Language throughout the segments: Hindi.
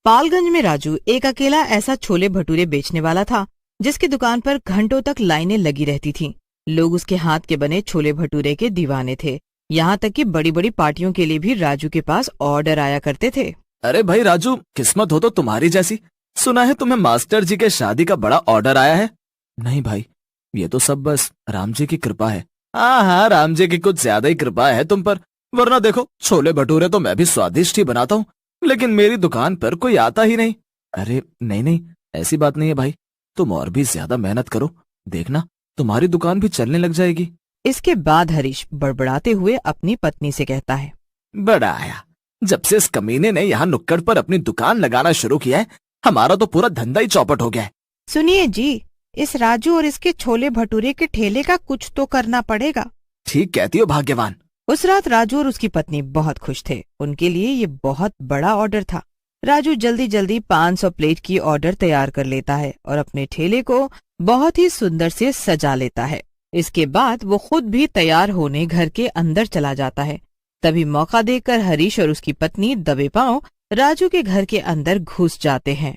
पालगंज में राजू एक अकेला ऐसा छोले भटूरे बेचने वाला था जिसकी दुकान पर घंटों तक लाइनें लगी रहती थीं। लोग उसके हाथ के बने छोले भटूरे के दीवाने थे। यहाँ तक कि बड़ी बड़ी पार्टियों के लिए भी राजू के पास ऑर्डर आया करते थे। अरे भाई राजू, किस्मत हो तो तुम्हारी जैसी। सुना है तुम्हें मास्टर जी के शादी का बड़ा ऑर्डर आया है। नहीं भाई, ये तो सब बस राम जी की कृपा है। हाँ, राम जी की कुछ ज्यादा ही कृपा है तुम पर, वरना देखो छोले भटूरे तो मैं भी स्वादिष्ट ही बनाता हूँ, लेकिन मेरी दुकान पर कोई आता ही नहीं। अरे नहीं, ऐसी बात नहीं है भाई, तुम और भी ज्यादा मेहनत करो, देखना तुम्हारी दुकान भी चलने लग जाएगी। इसके बाद हरीश बड़बड़ाते हुए अपनी पत्नी से कहता है, बड़ा आया, जब से इस कमीने ने यहाँ नुक्कड़ पर अपनी दुकान लगाना शुरू किया है, हमारा तो पूरा धंधा ही चौपट हो गया है। सुनिए जी, इस राजू और इसके छोले भटूरे के ठेले का कुछ तो करना पड़ेगा। ठीक कहती हो भाग्यवान। उस रात राजू और उसकी पत्नी बहुत खुश थे। उनके लिए ये बहुत बड़ा ऑर्डर था। राजू जल्दी जल्दी 500 प्लेट की ऑर्डर तैयार कर लेता है और अपने ठेले को बहुत ही सुंदर से सजा लेता है। इसके बाद वो खुद भी तैयार होने घर के अंदर चला जाता है। तभी मौका देखकर हरीश और उसकी पत्नी दबे पांव राजू के घर के अंदर घुस जाते हैं।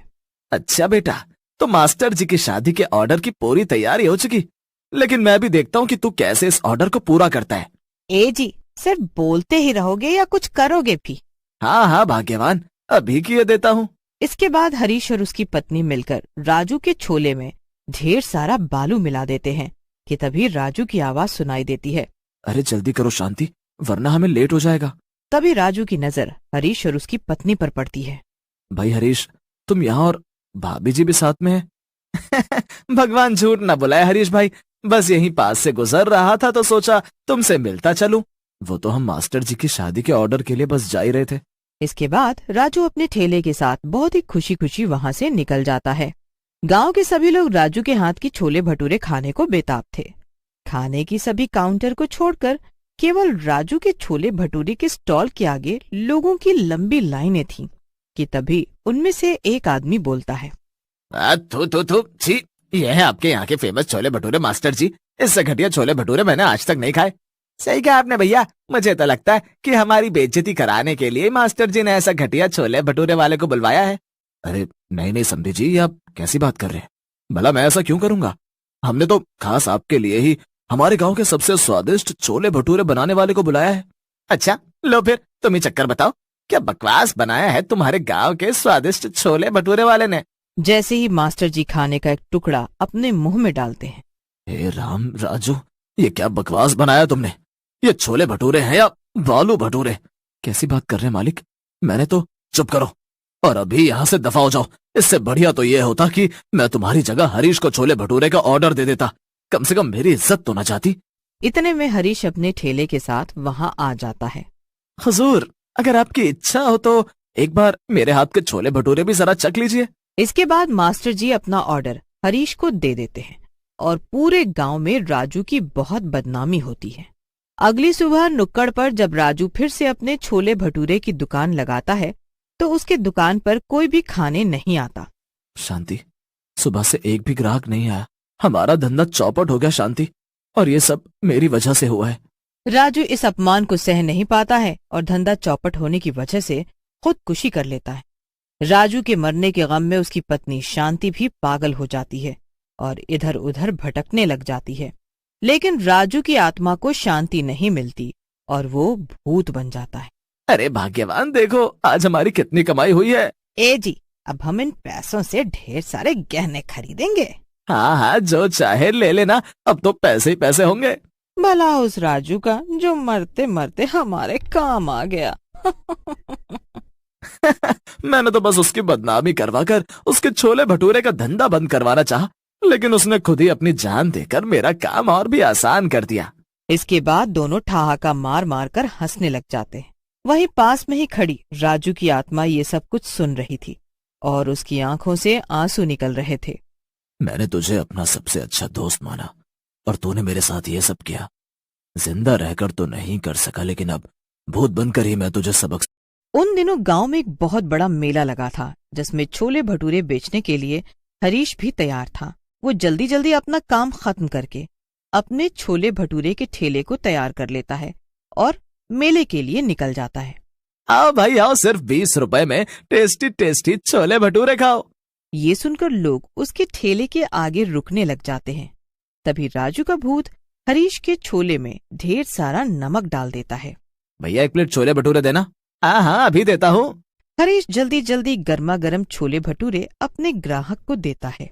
अच्छा बेटा, तो मास्टर जी की शादी के ऑर्डर की पूरी तैयारी हो चुकी, लेकिन मैं भी देखता हूँ कि तू कैसे इस ऑर्डर को पूरा करता है। ए जी, सिर्फ बोलते ही रहोगे या कुछ करोगे भी? हाँ भाग्यवान, अभी किए देता हूँ। इसके बाद हरीश और उसकी पत्नी मिलकर राजू के छोले में ढेर सारा बालू मिला देते हैं कि तभी राजू की आवाज सुनाई देती है, अरे जल्दी करो शांति, वरना हमें लेट हो जाएगा। तभी राजू की नजर हरीश और उसकी पत्नी पर पड़ती है। भाई हरीश, तुम यहाँ और भाभी जी भी साथ में है। भगवान झूठ न बुलाए हरीश भाई, बस यहीं पास से गुजर रहा था तो सोचा तुमसे मिलता चलूं। वो तो हम मास्टर जी की शादी के ऑर्डर के लिए बस जा ही रहे थे। इसके बाद राजू अपने ठेले के साथ बहुत ही खुशी खुशी वहाँ से निकल जाता है। गांव के सभी लोग राजू के हाथ की छोले भटूरे खाने को बेताब थे। खाने की सभी काउंटर को छोड़कर केवल राजू के छोले भटूरे के स्टॉल के आगे लोगों की लंबी लाइनें थीं कि तभी उनमें से एक आदमी बोलता है, थू छी, ये है आपके यहाँ के फेमस छोले भटूरे मास्टर जी। इससे घटिया छोले भटूरे मैंने आज तक नहीं खाए। सही कहा आपने भैया, मुझे तो लगता है कि हमारी बेइज्जती कराने के लिए मास्टर जी ने ऐसा घटिया छोले भटूरे वाले को बुलवाया है। अरे नहीं समधी जी, ये आप कैसी बात कर रहे हैं? भला मैं ऐसा क्यों करूंगा? हमने तो खास आपके लिए ही हमारे गांव के सबसे स्वादिष्ट छोले भटूरे बनाने वाले को बुलाया है। अच्छा लो फिर तुम ही चक्कर बताओ, क्या बकवास बनाया है तुम्हारे गांव के स्वादिष्ट छोले भटूरे वाले ने? जैसे ही मास्टर जी खाने का एक टुकड़ा अपने मुंह में डालते हैं, हे राम राजू, ये क्या बकवास बनाया तुमने? ये छोले भटूरे हैं या बालू भटूरे? कैसी बात कर रहे हैं मालिक? मैंने तो चुप करो और अभी यहाँ से दफा हो जाओ। इससे बढ़िया तो ये होता कि मैं तुम्हारी जगह हरीश को छोले भटूरे का ऑर्डर दे देता, कम से कम मेरी इज्जत तो न जाती। इतने में हरीश अपने ठेले के साथ वहाँ आ जाता है। हुजूर, अगर आपकी इच्छा हो तो एक बार मेरे हाथ के छोले भटूरे भी जरा चख लीजिए। इसके बाद मास्टर जी अपना ऑर्डर हरीश को दे देते हैं और पूरे गांव में राजू की बहुत बदनामी होती है। अगली सुबह नुक्कड़ पर जब राजू फिर से अपने छोले भटूरे की दुकान लगाता है तो उसके दुकान पर कोई भी खाने नहीं आता। शांति, सुबह से एक भी ग्राहक नहीं आया, हमारा धंधा चौपट हो गया शांति, और ये सब मेरी वजह से हुआ है। राजू इस अपमान को सह नहीं पाता है और धंधा चौपट होने की वजह से खुदकुशी कर लेता है। राजू के मरने के गम में उसकी पत्नी शांति भी पागल हो जाती है और इधर उधर भटकने लग जाती है, लेकिन राजू की आत्मा को शांति नहीं मिलती और वो भूत बन जाता है। अरे भाग्यवान, देखो आज हमारी कितनी कमाई हुई है। ए जी, अब हम इन पैसों से ढेर सारे गहने खरीदेंगे। हाँ, जो चाहे ले लेना, अब तो पैसे ही पैसे होंगे। भला उस राजू का जो मरते मरते हमारे काम आ गया। मैंने तो बस उसकी बदनामी करवाकर उसके छोले भटूरे का धंधा बंद करवाना चाहा, लेकिन उसने खुद ही अपनी जान देकर मेरा काम और भी आसान कर दिया। इसके बाद दोनों ठहाका मार मार कर हंसने लग जाते हैं। वहीं पास में ही खड़ी राजू की आत्मा ये सब कुछ सुन रही थी और उसकी आंखों से आंसू निकल रहे थे। मैंने तुझे अपना सबसे अच्छा दोस्त माना और तूने मेरे साथ ये सब किया। जिंदा रहकर तो नहीं कर सका, लेकिन अब भूत बनकर ही मैं तुझे सबक। उन दिनों गांव में एक बहुत बड़ा मेला लगा था जिसमें छोले भटूरे बेचने के लिए हरीश भी तैयार था। वो जल्दी जल्दी अपना काम खत्म करके अपने छोले भटूरे के ठेले को तैयार कर लेता है और मेले के लिए निकल जाता है। आओ भाई आओ, सिर्फ 20 रुपए में टेस्टी टेस्टी छोले भटूरे खाओ। ये सुनकर लोग उसके ठेले के आगे रुकने लग जाते हैं। तभी राजू का भूत हरीश के छोले में ढेर सारा नमक डाल देता है। भैया 1 प्लेट छोले भटूरे देना। हाँ हाँ अभी देता हूँ। हरीश जल्दी जल्दी गर्मा गर्म छोले भटूरे अपने ग्राहक को देता है।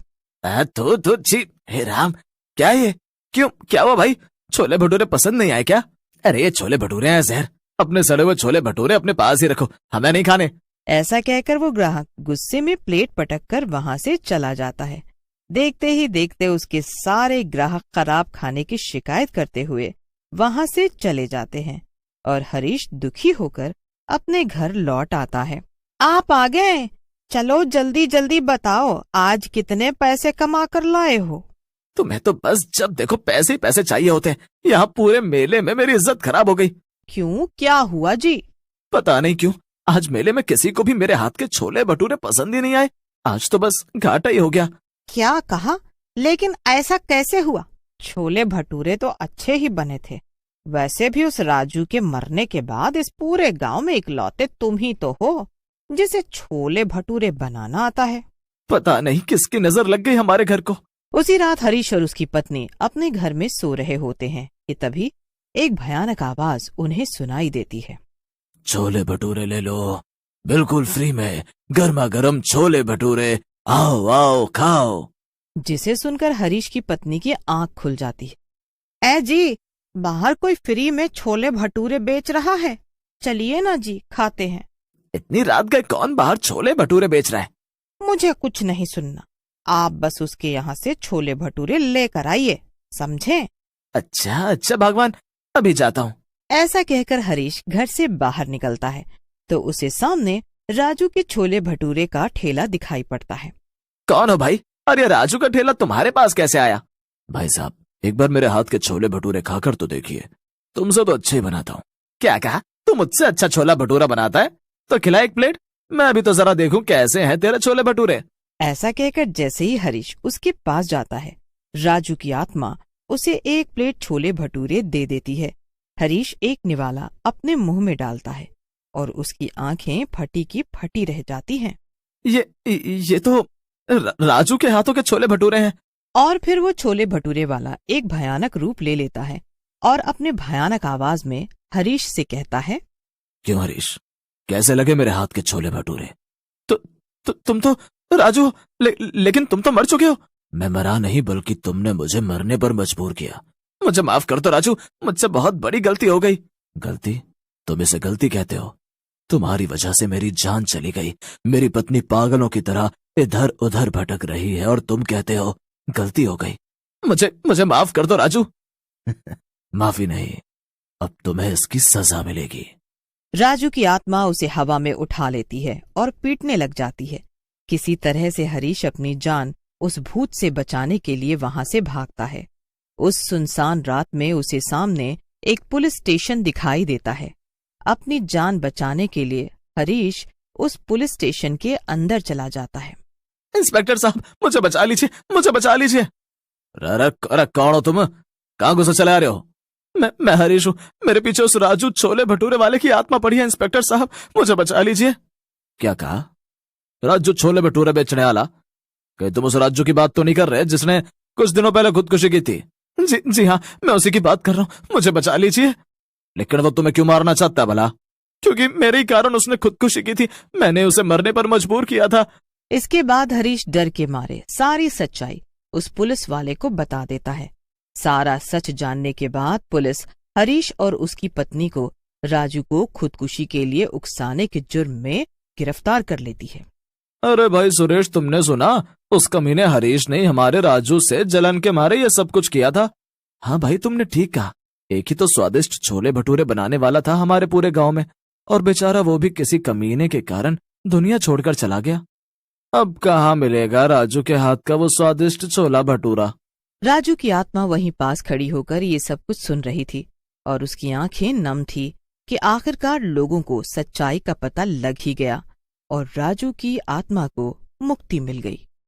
तो छी, हे राम, क्या ये? क्यों, क्या हुआ भाई? छोले भटूरे पसंद नहीं आए क्या? अरे ये छोले भटूरे हैं जहर, अपने सड़े हुए छोले भटूरे अपने पास ही रखो, हमें नहीं खाने। ऐसा कहकर वो ग्राहक गुस्से में प्लेट पटक कर वहाँ से चला जाता है। देखते ही देखते उसके सारे ग्राहक खराब खाने की शिकायत करते हुए वहाँ से चले जाते हैं और हरीश दुखी होकर अपने घर लौट आता है। आप आ गए, चलो जल्दी जल्दी बताओ आज कितने पैसे कमा कर लाए हो? तुम्हें तो बस जब देखो पैसे ही पैसे चाहिए होते हैं। यहाँ पूरे मेले में मेरी इज्जत खराब हो गई। क्यों, क्या हुआ जी? पता नहीं क्यों आज मेले में किसी को भी मेरे हाथ के छोले भटूरे पसंद ही नहीं आए। आज तो बस घाटा ही हो गया। क्या कहा? लेकिन ऐसा कैसे हुआ? छोले भटूरे तो अच्छे ही बने थे। वैसे भी उस राजू के मरने के बाद इस पूरे गांव में इकलौते तुम ही तो हो जिसे छोले भटूरे बनाना आता है। पता नहीं किसकी नजर लग गई हमारे घर को। उसी रात हरीश और उसकी पत्नी अपने घर में सो रहे होते हैं कि तभी एक भयानक आवाज उन्हें सुनाई देती है। छोले भटूरे ले लो, बिल्कुल फ्री में, गर्मा गर्म छोले भटूरे, आओ आओ खाओ। जिसे सुनकर हरीश की पत्नी की आंख खुल जाती है। ए जी, बाहर कोई फ्री में छोले भटूरे बेच रहा है, चलिए ना जी खाते हैं। इतनी रात गए कौन बाहर छोले भटूरे बेच रहा है? मुझे कुछ नहीं सुनना, आप बस उसके यहाँ से छोले भटूरे लेकर आइए, समझे? अच्छा अच्छा भगवान, अभी जाता हूँ। ऐसा कहकर हरीश घर से बाहर निकलता है तो उसे सामने राजू के छोले भटूरे का ठेला दिखाई पड़ता है। कौन हो भाई? अरे राजू का ठेला तुम्हारे पास कैसे आया? भाई साहब एक बार मेरे हाथ के छोले भटूरे खाकर तो देखिए, तुमसे तो अच्छे ही बनाता हूँ। क्या कहा? तू मुझसे अच्छा छोला भटूरा बनाता है? तो खिला 1 प्लेट, मैं अभी तो जरा देखूं कैसे हैं तेरे छोले भटूरे। ऐसा कहकर जैसे ही हरीश उसके पास जाता है, राजू की आत्मा उसे 1 प्लेट छोले भटूरे दे देती है। हरीश एक निवाला अपने मुंह में डालता है और उसकी आंखें फटी की फटी रह जाती हैं। ये तो राजू के हाथों के छोले भटूरे हैं। और फिर वो छोले भटूरे वाला एक भयानक रूप ले लेता है और अपने भयानक आवाज में हरीश से कहता है। क्यों हरीश, कैसे लगे मेरे हाथ के छोले भटूरे? तुम तो राजू, लेकिन तुम तो मर चुके हो। मैं मरा नहीं, बल्कि तुमने मुझे मरने पर मजबूर किया। मुझे माफ कर दो राजू, मुझसे बहुत बड़ी गलती हो गई। गलती? तुम इसे गलती कहते हो? तुम्हारी वजह से मेरी जान चली गई, मेरी पत्नी पागलों की तरह इधर उधर भटक रही है और तुम कहते हो गलती हो गई। मुझे माफ कर दो राजू। माफी नहीं, अब तुम्हें इसकी सजा मिलेगी। राजू की आत्मा उसे हवा में उठा लेती है और पीटने लग जाती है। किसी तरह से हरीश अपनी जान उस भूत से बचाने के लिए वहां से भागता है। उस सुनसान रात में उसे सामने एक पुलिस स्टेशन दिखाई देता है। अपनी जान बचाने के लिए हरीश उस पुलिस स्टेशन के अंदर चला जाता है। इंस्पेक्टर साहब, मुझे बचा लीजिए, मुझे बचा लीजिए। अरे कौन हो तुम? कहाँ गुस्सा चला रहे हो? मैं हरीश हूँ, मेरे पीछे उस राजू छोले भटूरे वाले की आत्मा पड़ी है। इंस्पेक्टर साहब, मुझे बचा लीजिए। क्या कहा? राजू छोले भटूरे बेचने वाला? कहीं तुम उस राजू की बात तो नहीं कर रहे जिसने कुछ दिनों पहले खुदकुशी की थी? जी हाँ, मैं उसी की बात कर रहा हूँ, मुझे बचा लीजिए। लेकिन वो तुम्हें क्यों मारना चाहता है भला? क्योंकि मेरे ही कारण उसने खुदकुशी की थी, मैंने उसे मरने पर मजबूर किया था। इसके बाद हरीश डर के मारे सारी सच्चाई उस पुलिस वाले को बता देता है। सारा सच जानने के बाद पुलिस हरीश और उसकी पत्नी को राजू को खुदकुशी के लिए उकसाने के जुर्म में गिरफ्तार कर लेती है। अरे भाई सुरेश, तुमने सुना? उस कमीने हरीश ने हमारे राजू से जलन के मारे ये सब कुछ किया था। हाँ भाई, तुमने ठीक कहा। एक ही तो स्वादिष्ट छोले भटूरे बनाने वाला था हमारे पूरे गांव में, और बेचारा वो भी किसी कमीने के कारण दुनिया छोड़कर चला गया। अब कहाँ मिलेगा राजू के हाथ का वो स्वादिष्ट छोला भटूरा? राजू की आत्मा वहीं पास खड़ी होकर ये सब कुछ सुन रही थी और उसकी आंखें नम थी कि आखिरकार लोगों को सच्चाई का पता लग ही गया और राजू की आत्मा को मुक्ति मिल गई।